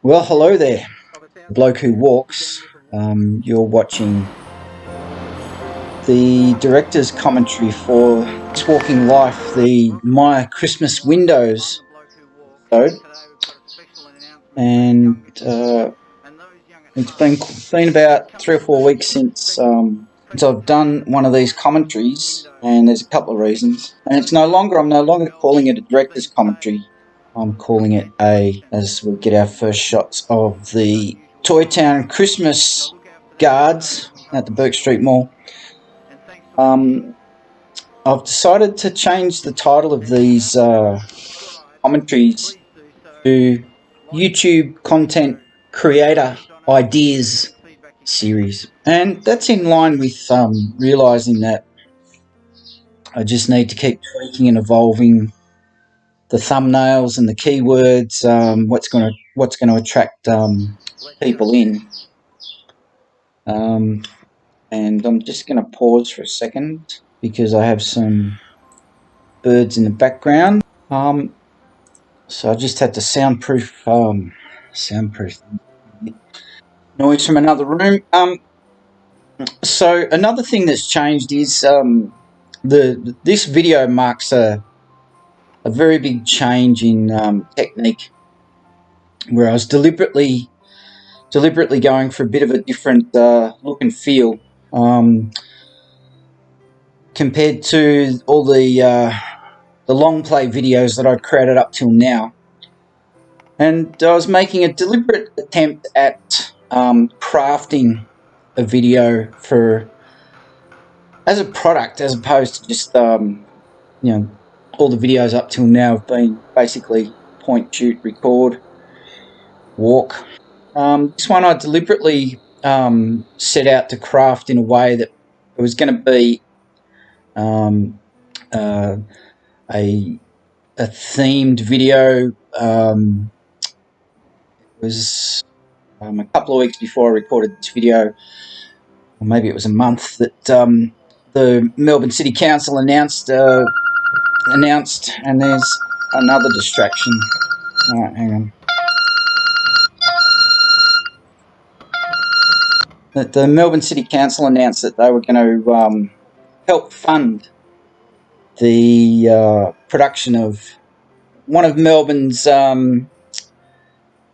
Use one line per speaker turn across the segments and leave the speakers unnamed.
Well, hello there, bloke who walks. You're watching the director's commentary for This Walking Life, the Myer Christmas Windows episode, and it's been about 3 or 4 weeks since I've done one of these commentaries, and there's a couple of reasons. And I'm no longer calling it a director's commentary. I'm calling it as we get our first shots of the Toy Town Christmas guards at the Bourke Street Mall. I've decided to change the title of these commentaries to YouTube Content Creator Ideas Series. And that's in line with realising that I just need to keep tweaking and evolving the thumbnails and the keywords, what's going to attract people in. And I'm just going to pause for a second because I have some birds in the background. So I just had to soundproof noise from another room. So another thing that's changed is this video marks a very big change in technique, where I was deliberately going for a bit of a different look and feel compared to all the long play videos that I'd created up till now. And I was making a deliberate attempt at crafting a video as a product, as opposed to just all the videos up till now have been basically point, shoot, record, walk. This one I deliberately set out to craft in a way that it was going to be a themed video. It was a couple of weeks before I recorded this video, or maybe it was a month, that the Melbourne City Council announced, and there's another distraction. All right, hang on. That the Melbourne City Council announced that they were going to help fund the production of one of Melbourne's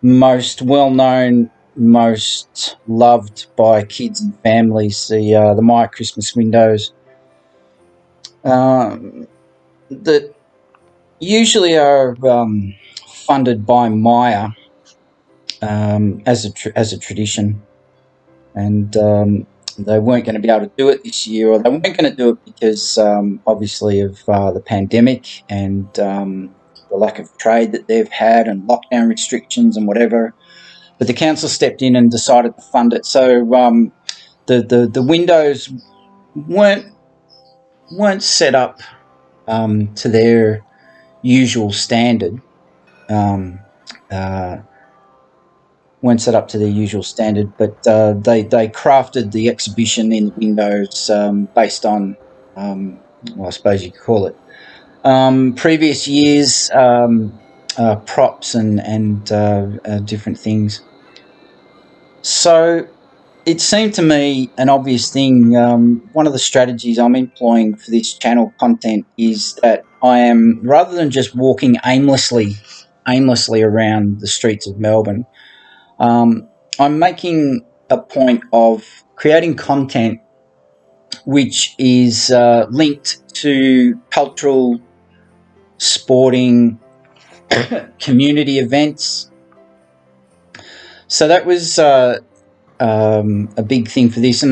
most well-known, most loved by kids and families, the Myer Christmas Windows, that usually are funded by Myer as a tradition, and they weren't going to be able to do it this year, or they weren't going to do it because obviously of the pandemic and the lack of trade that they've had and lockdown restrictions and whatever. But the council stepped in and decided to fund it. So the windows weren't set up to their usual standard. Weren't set up to their usual standard, but they crafted the exhibition in the windows based on, well, I suppose you could call it, previous years' props and different things. So it seemed to me an obvious thing. One of the strategies I'm employing for this channel content is that I am, rather than just walking aimlessly around the streets of Melbourne, I'm making a point of creating content which is linked to cultural, sporting, community events. So that was a big thing for this, and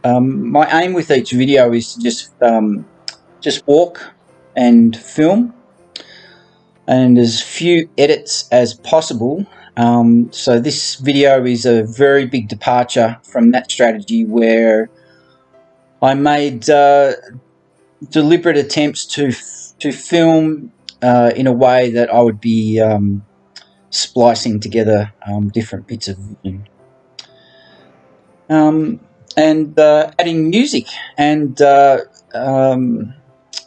my aim with each video is to just walk and film, and as few edits as possible. So this video is a very big departure from that strategy, where I made deliberate attempts to film in a way that I would be splicing together different bits of vision, and adding music and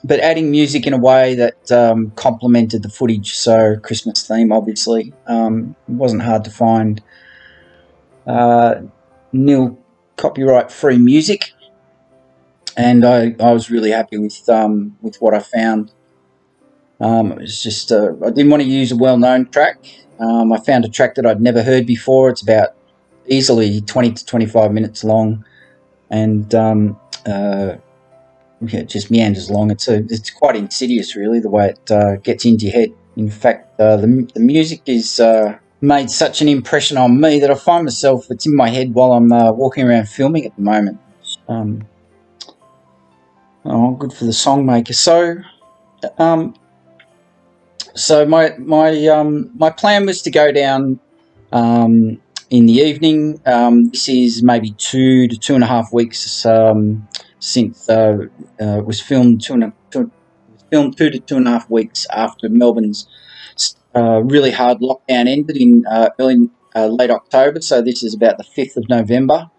but adding music in a way that complemented the footage. So Christmas theme, obviously. It wasn't hard to find nil copyright-free music, and I was really happy with what I found. It was just I didn't want to use a well-known track. I found a track that I'd never heard before. It's about easily 20 to 25 minutes long, and it just meanders along. It's quite insidious, really, the way it gets into your head. In fact, the music is made such an impression on me that I find myself, it's in my head while I'm walking around filming at the moment. Good for the song maker. So my plan was to go down in the evening. This is maybe 2 to 2.5 weeks since it was filmed. 2 to 2.5 weeks after Melbourne's really hard lockdown ended in late October. So this is about the 5th of November.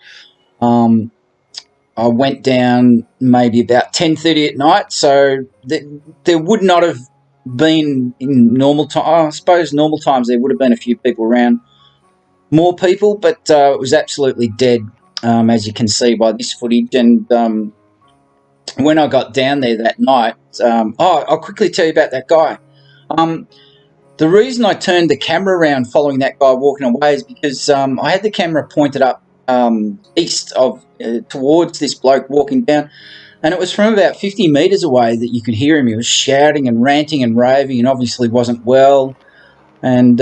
I went down maybe about 10:30 at night, so there would not have been in normal time. I suppose normal times there would have been a few people around, more people, but it was absolutely dead, as you can see by this footage. And when I got down there that night, I'll quickly tell you about that guy. The reason I turned the camera around following that guy walking away is because I had the camera pointed up east of towards this bloke walking down, and it was from about 50 metres away that you could hear him. He was shouting and ranting and raving, and obviously wasn't well. And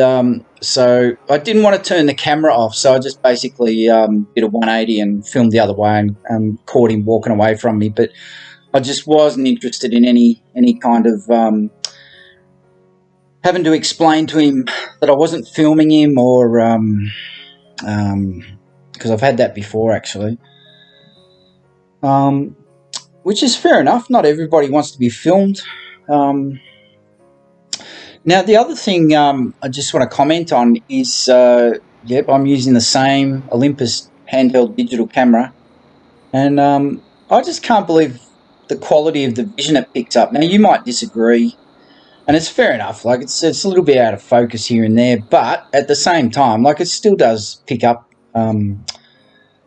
so I didn't want to turn the camera off, so I just basically did a 180 and filmed the other way and caught him walking away from me. But I just wasn't interested in any kind of having to explain to him that I wasn't filming him, or because I've had that before, actually. Which is fair enough. Not everybody wants to be filmed. Now, the other thing I just want to comment on is, I'm using the same Olympus handheld digital camera, and I just can't believe the quality of the vision it picks up. Now, you might disagree, and it's fair enough. Like, it's a little bit out of focus here and there, but at the same time, like, it still does pick up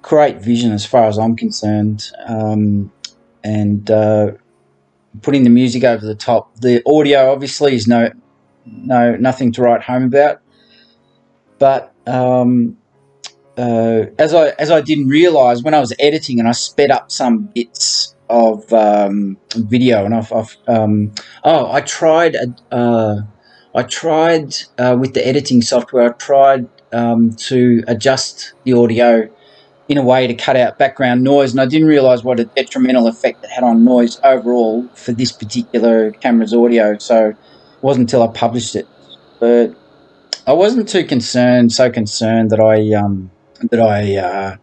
great vision as far as I'm concerned. And putting the music over the top. The audio obviously is nothing to write home about. But as I didn't realise when I was editing, and I sped up some bits of video, and I tried with the editing software. I tried to adjust the audio in a way to cut out background noise, and I didn't realise what a detrimental effect it had on noise overall for this particular camera's audio. So it wasn't until I published it, but I wasn't so concerned that I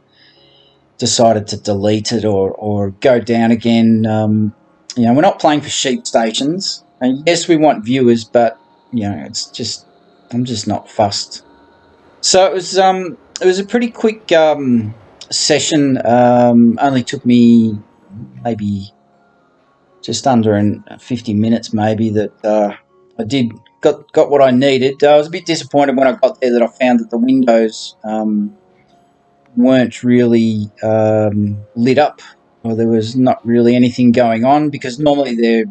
decided to delete it or go down again. We're not playing for sheep stations, and yes, we want viewers, but I'm just not fussed. So it was a pretty quick session. Only took me maybe just under 50 minutes, maybe, that I got what I needed. I was a bit disappointed when I got there that I found that the windows weren't really lit up, or there was not really anything going on, because normally they're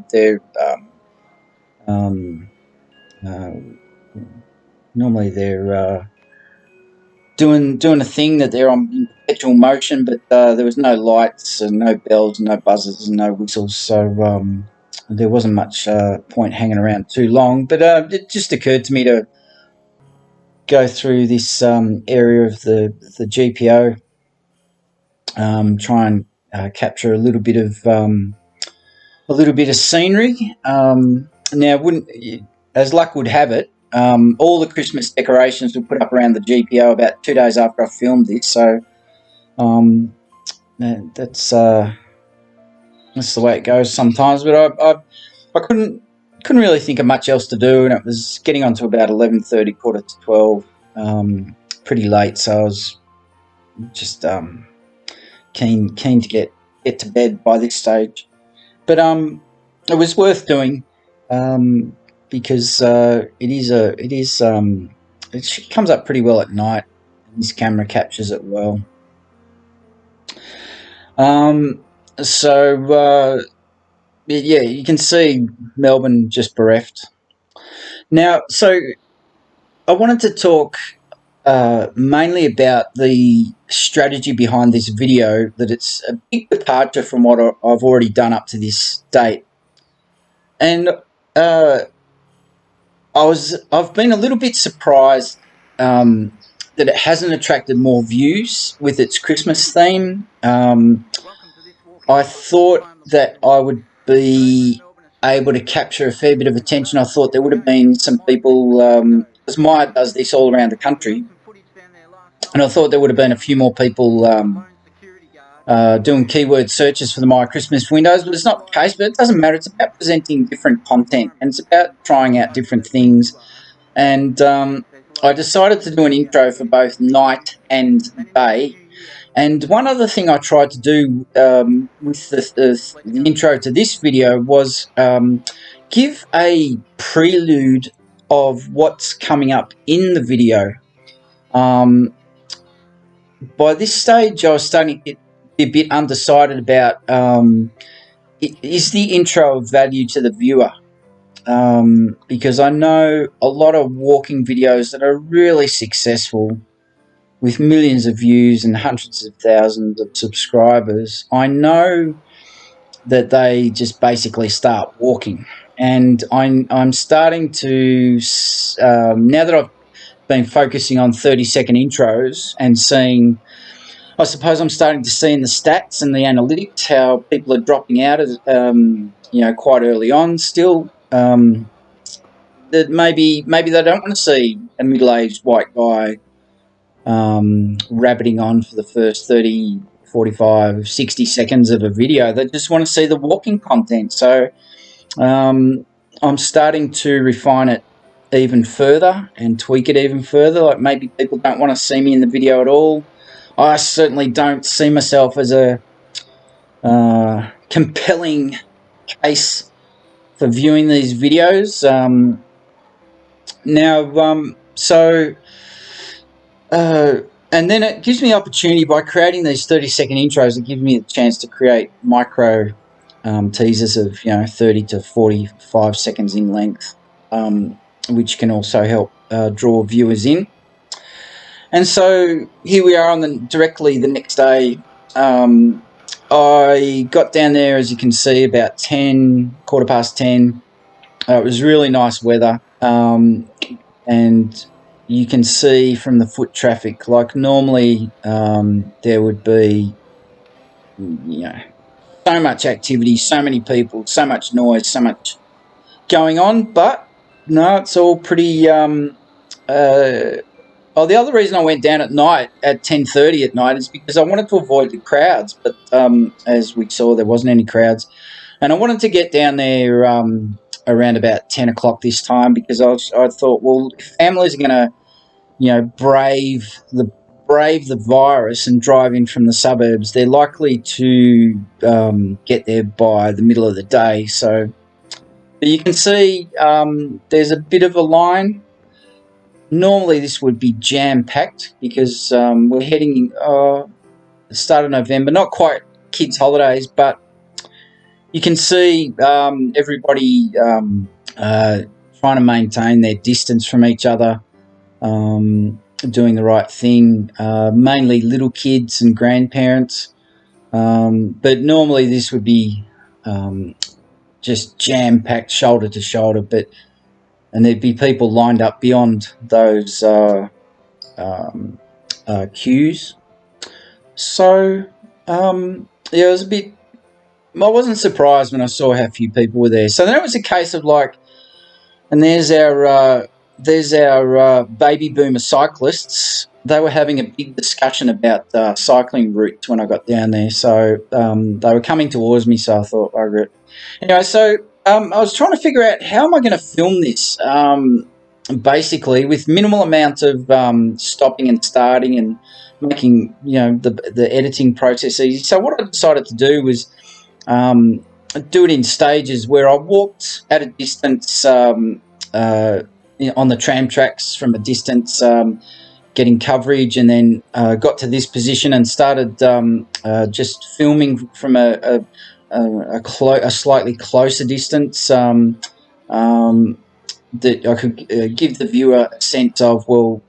doing a thing that they're on perpetual motion, but there was no lights and no bells and no buzzers and no whistles, so there wasn't much point hanging around too long. But it just occurred to me to go through this area of the GPO, try and capture a little bit of scenery. Now, as luck would have it, all the Christmas decorations were put up around the GPO about 2 days after I filmed this, so that's the way it goes sometimes. But I couldn't really think of much else to do, and it was getting on to about 11:30, 11:45, pretty late, so I was just keen to get to bed by this stage. But it was worth doing because it comes up pretty well at night. This camera captures it well. Yeah, you can see Melbourne just bereft. Now, so I wanted to talk mainly about the strategy behind this video, that it's a big departure from what I've already done up to this date. And I've been a little bit surprised that it hasn't attracted more views with its Christmas theme. I thought that I would be able to capture a fair bit of attention. I thought there would have been some people, because Myer does this all around the country, and I thought there would have been a few more people doing keyword searches for the Myer Christmas windows, but it's not the case. But it doesn't matter. It's about presenting different content, and it's about trying out different things. And I decided to do an intro for both night and day. And one other thing I tried to do with the intro to this video was give a prelude of what's coming up in the video. By this stage, I was starting to get a bit undecided about is the intro of value to the viewer? Because I know a lot of walking videos that are really successful with millions of views and hundreds of thousands of subscribers. I know that they just basically start walking, and I'm starting to now that I've been focusing on 30-second intros and seeing, I suppose I'm starting to see in the stats and the analytics how people are dropping out of quite early on still. That maybe they don't want to see a middle-aged white guy rabbiting on for the first 30, 45, 60 seconds of a video. They just want to see the walking content. So I'm starting to refine it even further and tweak it even further. Like, maybe people don't want to see me in the video at all. I certainly don't see myself as a compelling case for viewing these videos. And then it gives me the opportunity, by creating these 30-second intros, it gives me a chance to create micro teasers of 30 to 45 seconds in length, which can also help draw viewers in. And so here we are directly the next day. I got down there, as you can see, about 10:15. It was really nice weather, and you can see from the foot traffic, like normally there would be so much activity, so many people, so much noise, so much going on, but no, it's all pretty the other reason I went down at night at 10:30 at night is because I wanted to avoid the crowds, but as we saw, there wasn't any crowds, and I wanted to get down there around about 10 o'clock this time, because I thought, well, if families are going to brave the virus and drive in from the suburbs, they're likely to get there by the middle of the day. So you can see there's a bit of a line. Normally this would be jam-packed because we're heading the start of November, not quite kids' holidays, but you can see everybody trying to maintain their distance from each other, doing the right thing, mainly little kids and grandparents. But normally this would be just jam-packed, shoulder to shoulder, and there'd be people lined up beyond those queues. So it was a bit. I wasn't surprised when I saw how few people were there. So then it was a case of and there's our baby boomer cyclists. They were having a big discussion about cycling routes when I got down there. So they were coming towards me, so I thought, bugger it. Anyway, so I was trying to figure out, how am I going to film this, basically with minimal amount of stopping and starting and making the editing process easy. So what I decided to do was do it in stages where I walked at a distance on the tram tracks from a distance, getting coverage, and then got to this position and started just filming from a slightly closer distance, that I could give the viewer a sense of, well,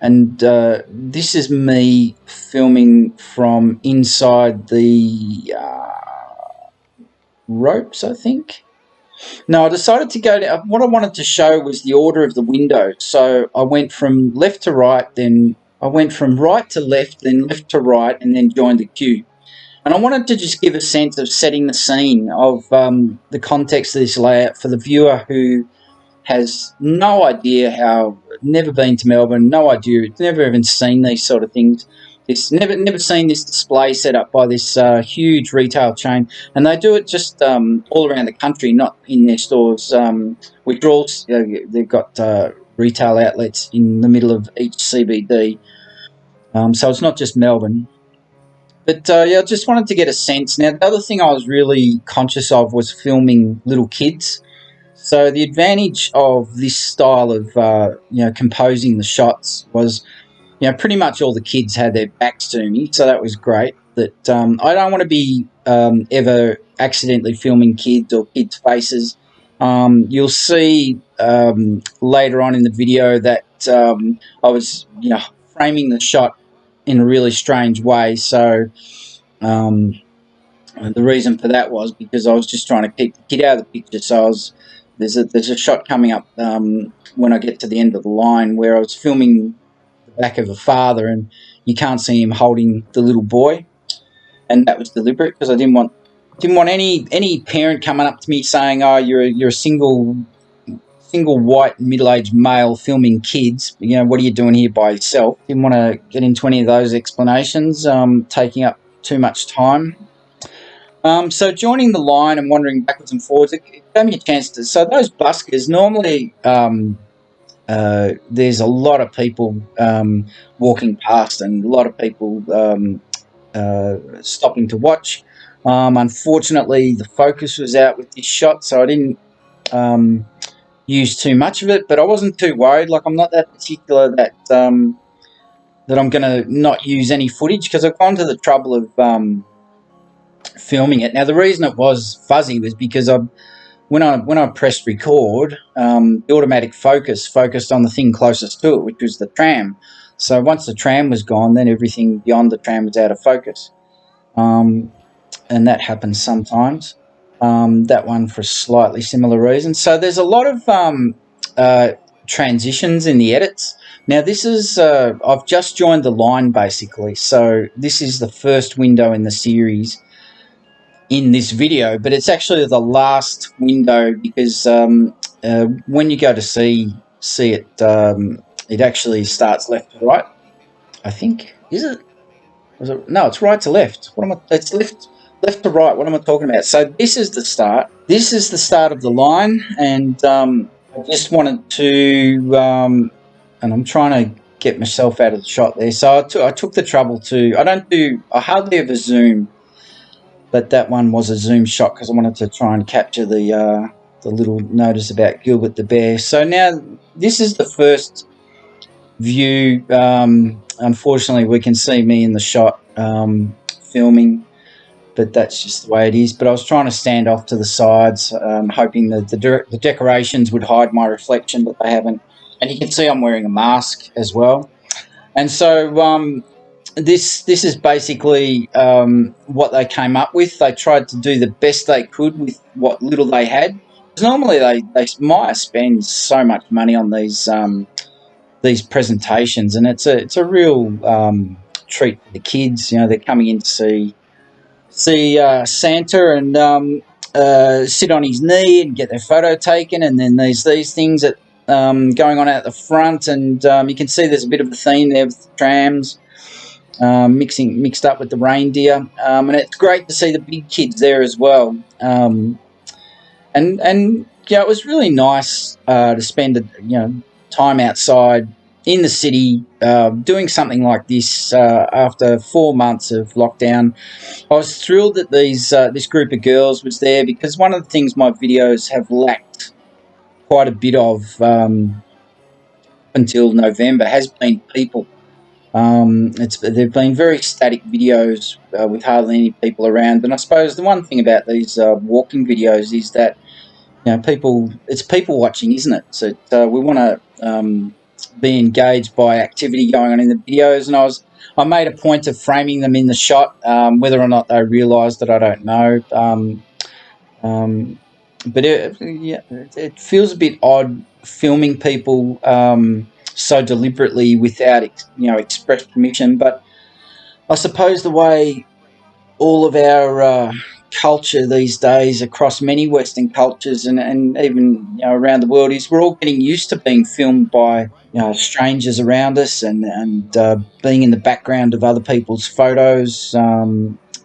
this is me filming from inside the ropes, I think. No, I decided to go to, what I wanted to show was the order of the window. So I went from left to right, then I went from right to left, then left to right, and then joined the queue. And I wanted to just give a sense of setting the scene of the context of this layout for the viewer who has no idea never been to Melbourne, no idea, never even seen these sort of things. It's never seen this display set up by this huge retail chain, and they do it just all around the country, not in their stores. Which are all, they've got retail outlets in the middle of each CBD, so it's not just Melbourne. But I just wanted to get a sense. Now, the other thing I was really conscious of was filming little kids. So the advantage of this style of composing the shots was, pretty much all the kids had their backs to me, so that was great. That I don't want to be ever accidentally filming kids or kids' faces. You'll see later on in the video that I was framing the shot in a really strange way. So the reason for that was because I was just trying to keep the kid out of the picture. So there's a shot coming up when I get to the end of the line where I was filming the back of a father, and you can't see him holding the little boy, and that was deliberate because I didn't want any parent coming up to me saying, "Oh, you're a single white middle-aged male filming kids. What are you doing here by yourself?" Didn't want to get into any of those explanations, taking up too much time. So joining the line and wandering backwards and forwards, it gave me a chance to. So those buskers, normally there's a lot of people walking past and a lot of people stopping to watch. Unfortunately, the focus was out with this shot, so I didn't use too much of it, but I wasn't too worried. Like, I'm not that particular that I'm going to not use any footage, because I've gone to the trouble of filming it. Now, the reason it was fuzzy was because when I pressed record, the automatic focused on the thing closest to it, which was the tram. So once the tram was gone, then everything beyond the tram was out of focus, and that happens sometimes. That one for a slightly similar reason. So there's a lot of transitions in the edits. Now, this is I've just joined the line, basically. So this is the first window in the series in this video, but it's actually the last window because when you go to see it, it actually starts left to right, I think. Is it? No, it's right to left. It's left to right. What am I talking about? So this is the start. This is the start of the line, and I just wanted to, and I'm trying to get myself out of the shot there. So I took the trouble to. I hardly ever zoom, but that one was a zoom shot because I wanted to try and capture the little notice about Gilbert the bear. So now this is the first view. Unfortunately, we can see me in the shot filming, but that's just the way it is. But I was trying to stand off to the sides, hoping that the decorations would hide my reflection, but they haven't. And you can see I'm wearing a mask as well. And so this is basically what they came up with. They tried to do the best they could with what little they had. Because normally Myer spends so much money on these presentations, and it's a real treat for the kids. They're coming in to see Santa and sit on his knee and get their photo taken, and then there's these things that going on out the front, and you can see there's a bit of a theme there with the trams mixed up with the reindeer, and it's great to see the big kids there as well. And it was really nice to spend time outside in the city, doing something like this after 4 months of lockdown. I was thrilled that this group of girls was there, because one of the things my videos have lacked quite a bit of until November has been people. They've been very static videos with hardly any people around. And I suppose the one thing about these walking videos is that, it's people watching, isn't it? So we want to be engaged by activity going on in the videos. And I made a point of framing them in the shot. Whether or not they realised it, I don't know. But it feels a bit odd filming people so deliberately without express permission. But I suppose the way all of our culture these days across many Western cultures, and even around the world, is we're all getting used to being filmed by strangers around us, and being in the background of other people's photos.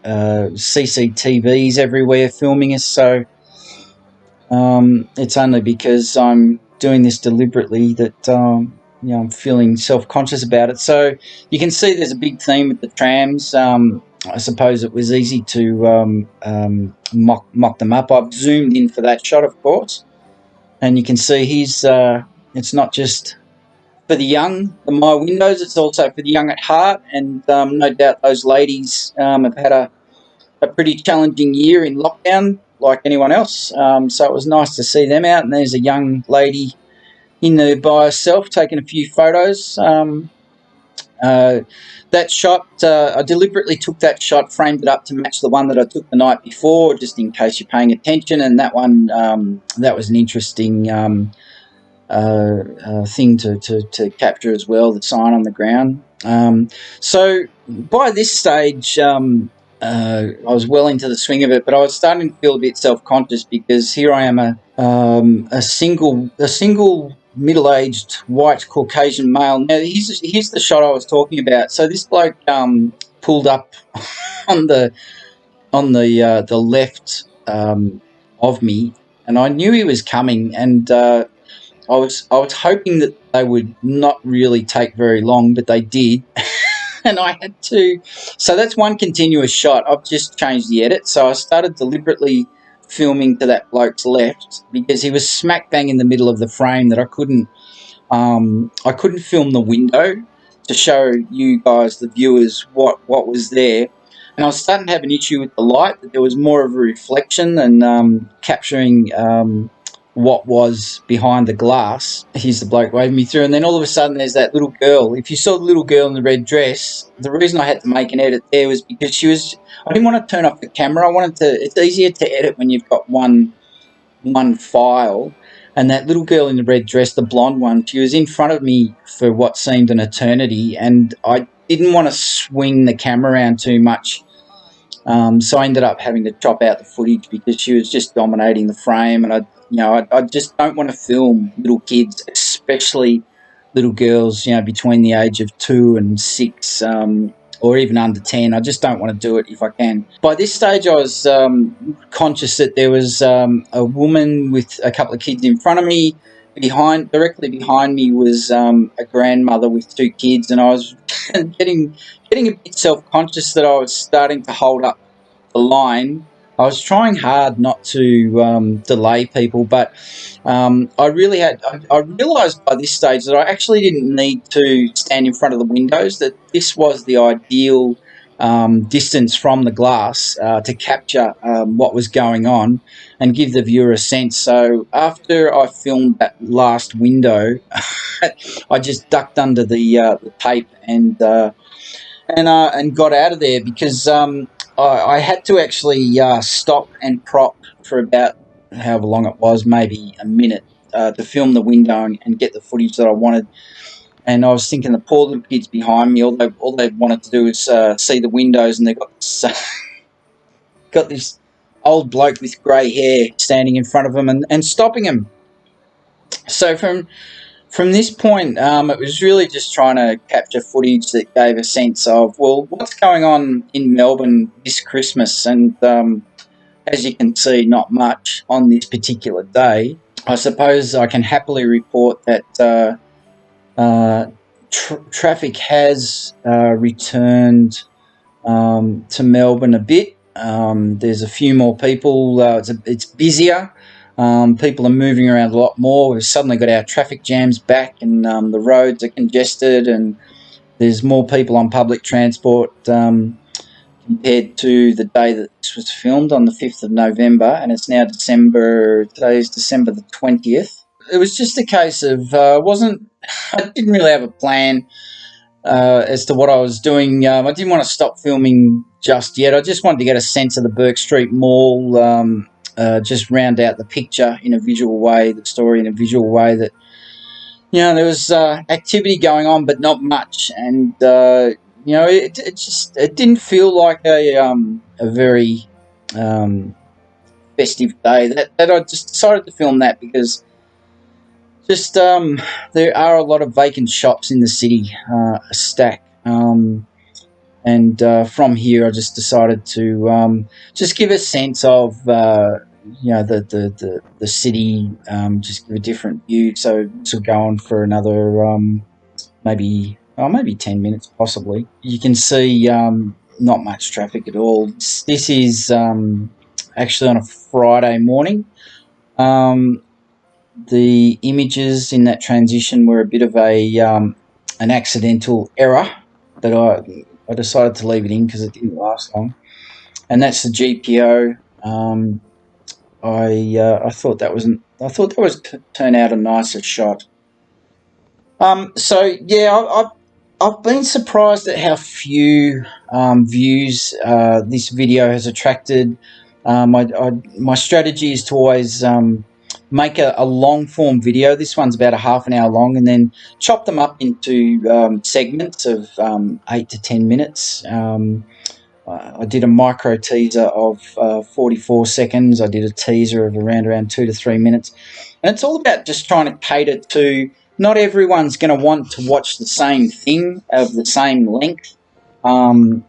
CCTVs everywhere filming us. So it's only because I'm doing this deliberately that I'm feeling self-conscious about it. So you can see there's a big theme with the trams. I suppose it was easy to mock them up. I've zoomed in for that shot, of course, and you can see it's not just for the young, the Myer windows, it's also for the young at heart. And no doubt those ladies have had a pretty challenging year in lockdown, like anyone else. So it was nice to see them out. And there's a young lady in there by herself taking a few photos. Uh, that shot, I deliberately took that shot, framed it up to match the one that I took the night before, just in case you're paying attention. And that one, that was an interesting thing to capture as well, the sign on the ground. So by this stage, I was well into the swing of it, but I was starting to feel a bit self-conscious, because here I am, a single middle-aged white Caucasian male. Now here's the shot I was talking about. So this bloke pulled up on the left of me, and I knew he was coming, and I was hoping that they would not really take very long, but they did. And I had to. So that's one continuous shot. I've just changed the edit. So I started deliberately filming to that bloke's left, because he was smack bang in the middle of the frame, that I couldn't film the window to show you guys, the viewers, what was there. And I was starting to have an issue with the light, that there was more of a reflection than capturing what was behind the glass. Here's the bloke waving me through, and then all of a sudden there's that little girl. If you saw the little girl in the red dress, the reason I had to make an edit there was because I didn't want to turn off the camera. It's easier to edit when you've got one file. And that little girl in the red dress, the blonde one, she was in front of me for what seemed an eternity, and I didn't want to swing the camera around too much. So I ended up having to chop out the footage, because she was just dominating the frame, and I just don't want to film little kids, especially little girls, between the age of 2 and 6, or even under 10. I just don't want to do it if I can. By this stage, I was conscious that there was a woman with a couple of kids in front of me. Directly behind me was a grandmother with 2 kids, and I was getting a bit self-conscious that I was starting to hold up the line. I was trying hard not to delay people, but I realised by this stage that I actually didn't need to stand in front of the windows, that this was the ideal distance from the glass to capture what was going on and give the viewer a sense. So after I filmed that last window, I just ducked under the tape and got out of there, because I had to actually stop and prop for about however long it was, maybe a minute, to film the window and get the footage that I wanted. And I was thinking, the poor little kids behind me, all they wanted to do was see the windows, and they've got this old bloke with grey hair standing in front of them and stopping them. So from this point, it was really just trying to capture footage that gave a sense of, well, what's going on in Melbourne this Christmas. And as you can see, not much on this particular day. I suppose I can happily report that traffic has returned to Melbourne a bit. There's a few more people. It's busier. People are moving around a lot more. We've suddenly got our traffic jams back, and the roads are congested, and there's more people on public transport compared to the day that this was filmed on the 5th of November, and it's now December. Today is December the 20th. It was just a case of I didn't really have a plan as to what I was doing. I didn't want to stop filming just yet. I just wanted to get a sense of the Bourke Street Mall, just round out the picture in a visual way, the story in a visual way. That there was activity going on, but not much, and it didn't feel like a very festive day. That I just decided to film that because just there are a lot of vacant shops in the city, a stack. And from here, I just decided to just give a sense of the city, just give a different view. So this will go on for another maybe 10 minutes, possibly. You can see not much traffic at all. This is actually on a Friday morning. The images in that transition were a bit of an accidental error, but I decided to leave it in because it didn't last long. And that's the GPO. I thought that was turn out a nicer shot. So yeah, I've been surprised at how few views this video has attracted. My strategy is to always make a long form video. This one's about a half an hour long, and then chop them up into segments of 8 to 10 minutes. I did a micro teaser of 44 seconds. I did a teaser of around 2 to 3 minutes. And it's all about just trying to cater to, not everyone's going to want to watch the same thing of the same length. What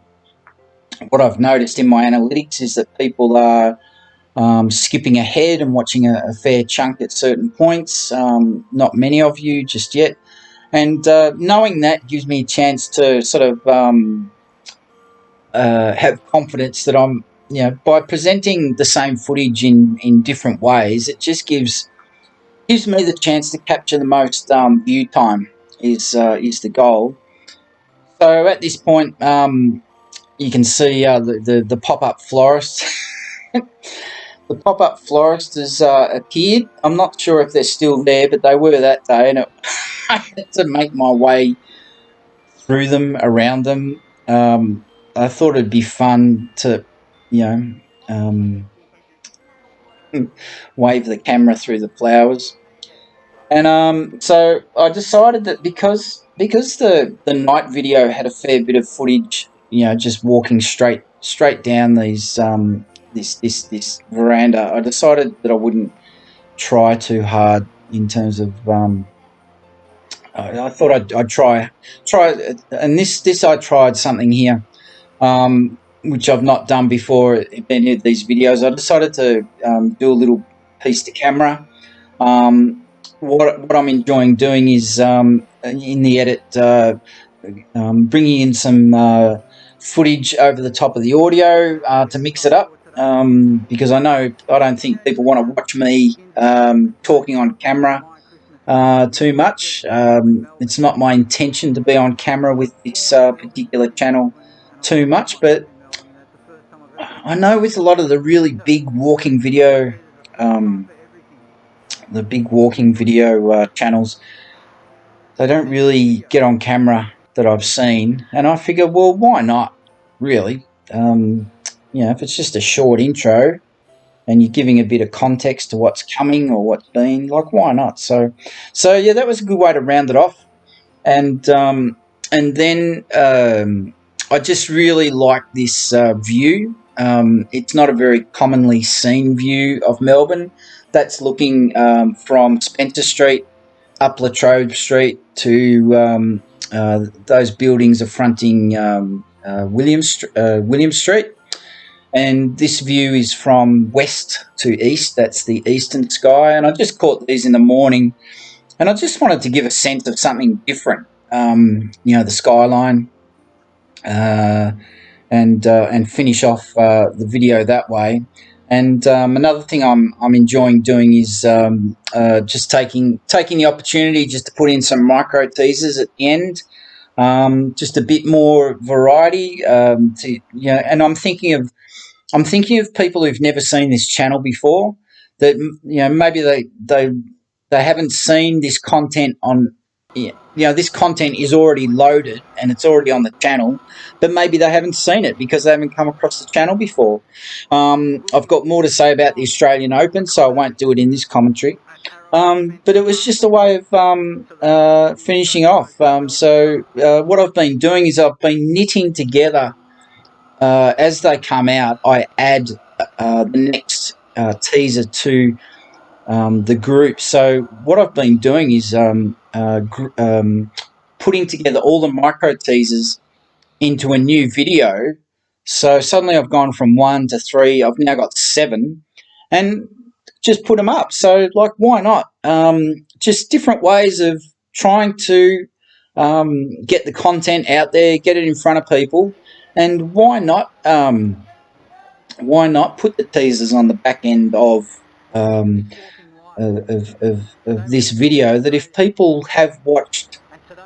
I've noticed in my analytics is that people are skipping ahead and watching a fair chunk at certain points. Not many of you just yet. And knowing that gives me a chance to sort of have confidence that I'm, by presenting the same footage in different ways, it just gives me the chance to capture the most view time is the goal. So at this point, you can see the pop-up florist. The pop-up florist has appeared. I'm not sure if they're still there, but they were that day, and I had to make my way through them, around them. I thought it'd be fun to, wave the camera through the flowers. And so I decided that because the night video had a fair bit of footage, just walking straight down these this veranda, I decided that I wouldn't try too hard in terms of I thought I'd try, and this I tried something here, which I've not done before in any of these videos. I decided to do a little piece to camera. What I'm enjoying doing is in the edit, bringing in some footage over the top of the audio to mix it up, because I don't think people want to watch me talking on camera too much. It's not my intention to be on camera with this particular channel too much, but I know with a lot of the really big walking video channels, they don't really get on camera that I've seen, and I figure, well, why not, really? If it's just a short intro and you're giving a bit of context to what's coming or what's been, like, why not? So yeah, that was a good way to round it off. And then I just really like this view. It's not a very commonly seen view of Melbourne. That's looking from Spencer Street up Latrobe Street to those buildings are fronting William Street. And this view is from west to east. That's the eastern sky. And I just caught these in the morning, and I just wanted to give a sense of something different. the skyline, and finish off the video that way. And another thing I'm enjoying doing is just taking the opportunity just to put in some micro teasers at the end, just a bit more variety. And I'm thinking of people who've never seen this channel before. That maybe they haven't seen this content on. This content is already loaded and it's already on the channel, but maybe they haven't seen it because they haven't come across the channel before. I've got more to say about the Australian Open, so I won't do it in this commentary. But it was just a way of finishing off. What I've been doing is I've been knitting together as they come out. I add the next teaser to the group. So what I've been doing is putting together all the micro teasers into a new video. So suddenly I've gone from 1 to 3. I've now got 7, and just put them up. So why not? Just different ways of trying to get the content out there, get it in front of people, and why not? Why not put the teasers on the back end of this video, that if people have watched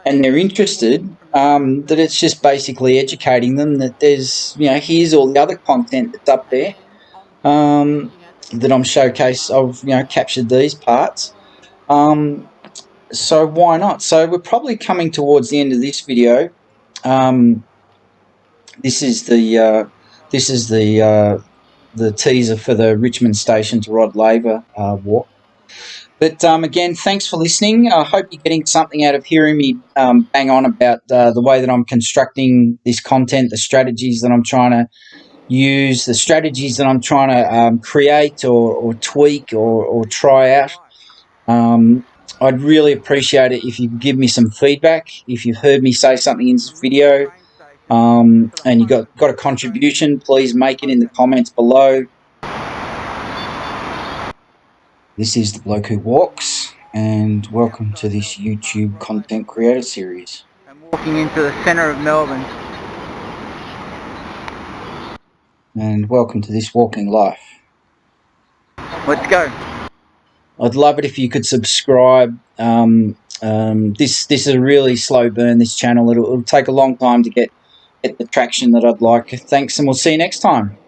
and they're interested, that it's just basically educating them that there's, here's all the other content that's up there, that I'm showcased. I've, captured these parts. So why not? So we're probably coming towards the end of this video. This is the teaser for the Richmond Station to Rod Laver walk. But again, thanks for listening. I hope you're getting something out of hearing me bang on about the way that I'm constructing this content, the strategies that I'm trying to use, the strategies that I'm trying to create or tweak or try out. I'd really appreciate it if you could give me some feedback. If you've heard me say something in this video and you got a contribution, please make it in the comments below. This is the Bloke Who Walks, and welcome to this YouTube content creator series.
I'm walking into the centre of Melbourne.
And welcome to this walking life.
Let's go.
I'd love it if you could subscribe. This is a really slow burn, this channel. It'll take a long time to get the traction that I'd like. Thanks, and we'll see you next time.